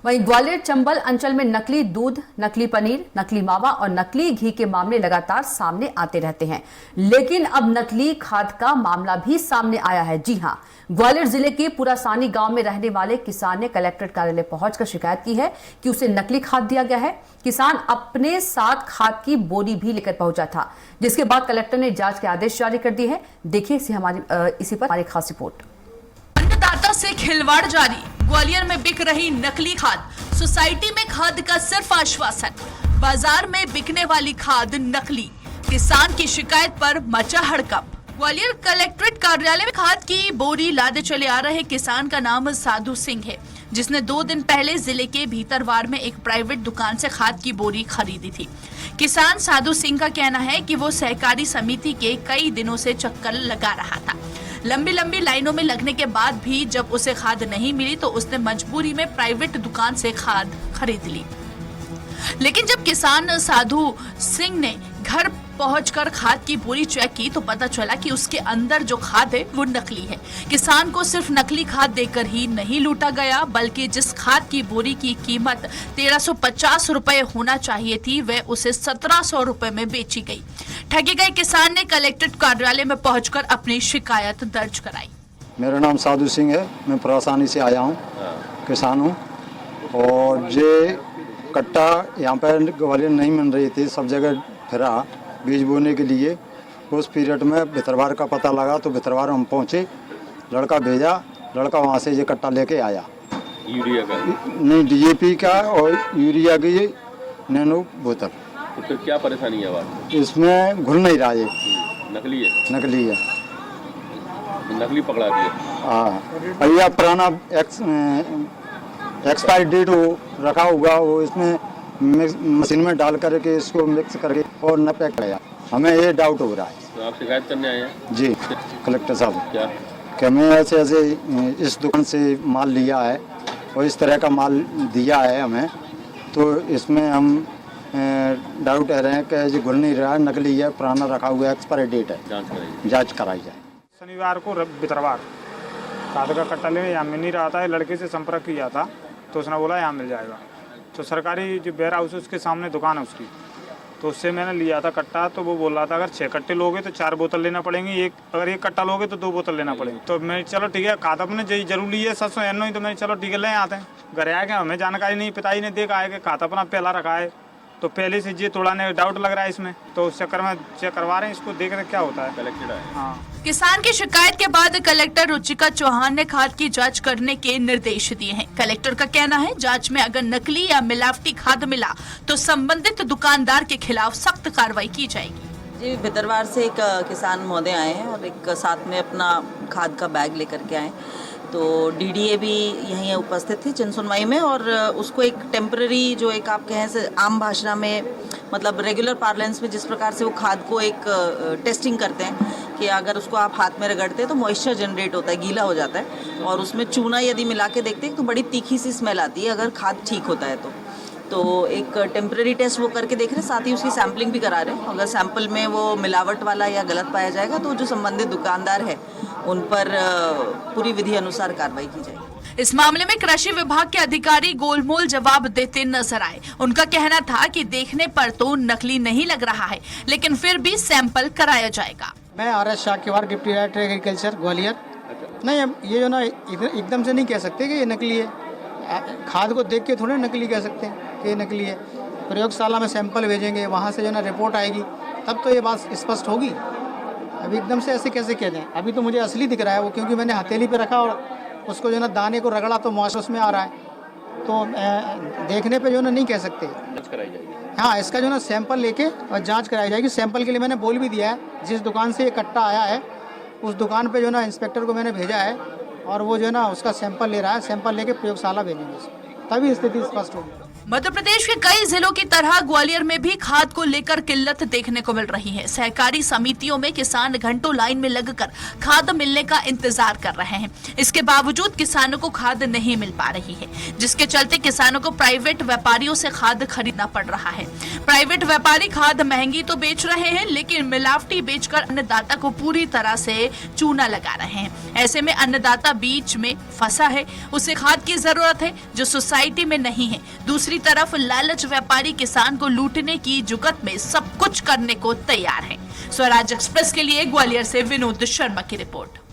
वहीं ग्वालियर चंबल अंचल में नकली दूध, नकली पनीर, नकली मावा और नकली घी के मामले लगातार सामने आते रहते हैं। लेकिन अब नकली खाद का मामला भी सामने आया है। जी हां, ग्वालियर जिले के पुरासानी गांव में रहने वाले किसान ने कलेक्ट्रेट कार्यालय पहुंचकर शिकायत की है कि उसे नकली खाद दिया गया है। किसान अपने साथ खाद की बोरी भी लेकर पहुंचा था, जिसके बाद कलेक्टर ने जांच के आदेश जारी कर दिए हैं। देखिए इसी पर हमारी खास रिपोर्ट। अन्नदाता से खिलवाड़ जारी, ग्वालियर में बिक रही नकली खाद, सोसाइटी में खाद का सिर्फ आश्वासन, बाजार में बिकने वाली खाद नकली, किसान की शिकायत पर मचा हड़कंप। ग्वालियर कलेक्ट्रेट कार्यालय में खाद की बोरी लादे चले आ रहे किसान का नाम साधु सिंह है, जिसने 2 दिन पहले जिले के भीतरवार में एक प्राइवेट दुकान से खाद की बोरी खरीदी थी। किसान साधु सिंह का कहना है कि वो सहकारी समिति के कई दिनों से चक्कर लगा रहा था। लंबी लंबी लाइनों में लगने के बाद भी जब उसे खाद नहीं मिली तो उसने मजबूरी में प्राइवेट दुकान से खाद खरीद ली। लेकिन जब किसान साधु सिंह ने घर पहुंचकर खाद की बोरी चेक की तो पता चला कि उसके अंदर जो खाद है वो नकली है। किसान को सिर्फ नकली खाद देकर ही नहीं लूटा गया, बल्कि जिस खाद की बोरी की कीमत 1350 रुपए होना चाहिए थी, वह उसे 1700 रुपए में बेची गई। ठगे गए किसान ने कलेक्ट्रेट कार्यालय में पहुंचकर अपनी शिकायत दर्ज कराई। मेरा नाम साधु सिंह है, मैं पुरासानी से आया हूँ, किसान हूँ। और ये कट्टा यहाँ पर ग्वालियर नहीं मिल रही थी, सब जगह फिरा बीज बोने के लिए। उस पीरियड में भितरवार का पता लगा तो भितरवार हम पहुँचे, लड़का भेजा, लड़का वहाँ से ये कट्टा लेके आया। यूरिया का नहीं, डीएपी का और यूरिया की नैनो बोतल। तो फिर क्या परेशानी है बात? इसमें घुल नहीं रहा, ये नकली है। नकली है, नकली पकड़ा दिया। हाँ, भैया पुराना एक्सपायरी डेट हो रखा होगा, वो इसमें मशीन में डाल करके इसको मिक्स करके और न पैक किया। हमें ये डाउट हो रहा है। तो आप शिकायत करने आए हैं? जी कलेक्टर साहब, क्या कि हमें ऐसे इस दुकान से माल लिया है और इस तरह का माल दिया है हमें, तो इसमें हम डाउट रहे हैं कि जो घुल नहीं रहा है, नकली है, पुराना रखा हुआ है, एक्सपायरी डेट है। जाँच कराई जाए। शनिवार को भितरवार खाद का कट्टा लेने यहाँ मिल नहीं रहा था। लड़के से संपर्क किया था तो उसने बोला यहाँ मिल जाएगा। तो सरकारी जो वेयर हाउस है उसके सामने दुकान है उसकी, तो उससे मैंने लिया था कट्टा। तो वो बोल रहा था अगर 6 कट्टे लोगे तो 4 बोतल लेना पड़ेंगी, अगर एक कट्टा लोगे तो 2 बोतल लेना पड़ेगी। तो मैं चलो ठीक है, खाद अपने जरूरी है 700 तो मैं चलो ठीक है ले आते हैं। घर आए गए, हमें जानकारी नहीं, पिताजी ने देखा है कि खाता अपना पहला रखा है, तो पहले से ये थोड़ा ने डाउट लग रहा है इसमें, तो उस चक्कर में चेक करवा रहे हैं, इसको देख रहे क्या होता है। कलेक्टेड है। हाँ। किसान की शिकायत के बाद कलेक्टर रुचिका चौहान ने खाद की जांच करने के निर्देश दिए हैं। कलेक्टर का कहना है जांच में अगर नकली या मिलावटी खाद मिला तो संबंधित दुकानदार के खिलाफ सख्त कार्रवाई की जाएगी। जी, भितरवार से एक किसान महोदय आए हैं और एक साथ में अपना खाद का बैग लेकर के आए। तो डीडीए भी यहीं उपस्थित थे जनसुनवाई में, और उसको एक टेम्पररी जो एक आप कहें से आम भाषा में मतलब रेगुलर पार्लेंस में जिस प्रकार से वो खाद को एक टेस्टिंग करते हैं कि अगर उसको आप हाथ में रगड़ते हैं तो मॉइस्चर जनरेट होता है, गीला हो जाता है, और उसमें चूना यदि मिला के देखते हैं तो बड़ी तीखी सी स्मेल आती है अगर खाद ठीक होता है तो एक टेम्पररी टेस्ट वो करके देख रहे हैं, साथ ही उसकी सैम्पलिंग भी करा रहे हैं। अगर सैंपल में वो मिलावट वाला या गलत पाया जाएगा तो जो संबंधित दुकानदार है उन पर पूरी विधि अनुसार कार्रवाई की जाएगी। इस मामले में कृषि विभाग के अधिकारी गोलमोल जवाब देते नजर आए। उनका कहना था कि देखने पर तो नकली नहीं लग रहा है, लेकिन फिर भी सैंपल कराया जाएगा। मैं RS Shakyawar, deputy director agriculture Gwalior. नहीं, हम ये जो ना एकदम से नहीं कह सकते कि ये नकली है। खाद को देख के थोड़े नकली कह सकते हैं कि ये नकली है। प्रयोगशाला में सैंपल भेजेंगे, वहाँ से जो ना रिपोर्ट आएगी, तब तो ये बात स्पष्ट होगी। अभी एकदम से ऐसे कैसे कह दें? अभी तो मुझे असली दिख रहा है वो, क्योंकि मैंने हथेली पे रखा और उसको जो ना दाने को रगड़ा तो मॉइस्चर उसमें आ रहा है, तो देखने पे जो ना नहीं कह सकते। जांच कराई जाएगी। हाँ, इसका जो ना सैंपल लेके और जांच कराई जाएगी। सैंपल के लिए मैंने बोल भी दिया है, जिस दुकान से ये कट्टा आया है उस दुकान पे जो ना इंस्पेक्टर को मैंने भेजा है, और वो जो है ना उसका सैंपल ले रहा है। सैंपल लेके प्रयोगशाला भेजेंगे, तभी स्थिति स्पष्ट होगी। मध्य प्रदेश के कई जिलों की तरह ग्वालियर में भी खाद को लेकर किल्लत देखने को मिल रही है। सहकारी समितियों में किसान घंटों लाइन में लगकर खाद मिलने का इंतजार कर रहे हैं। इसके बावजूद किसानों को खाद नहीं मिल पा रही है, जिसके चलते किसानों को प्राइवेट व्यापारियों से खाद खरीदना पड़ रहा है। प्राइवेट व्यापारी खाद महंगी तो बेच रहे हैं, लेकिन मिलावटी बेचकर अन्नदाता को पूरी तरह से चूना लगा रहे हैं। ऐसे में अन्नदाता बीच में फंसा है, उसे खाद की जरूरत है जो सोसाइटी में नहीं है। दूसरी तरफ लालच व्यापारी किसान को लूटने की जुगत में सब कुछ करने को तैयार है। स्वराज एक्सप्रेस के लिए ग्वालियर से विनोद शर्मा की रिपोर्ट।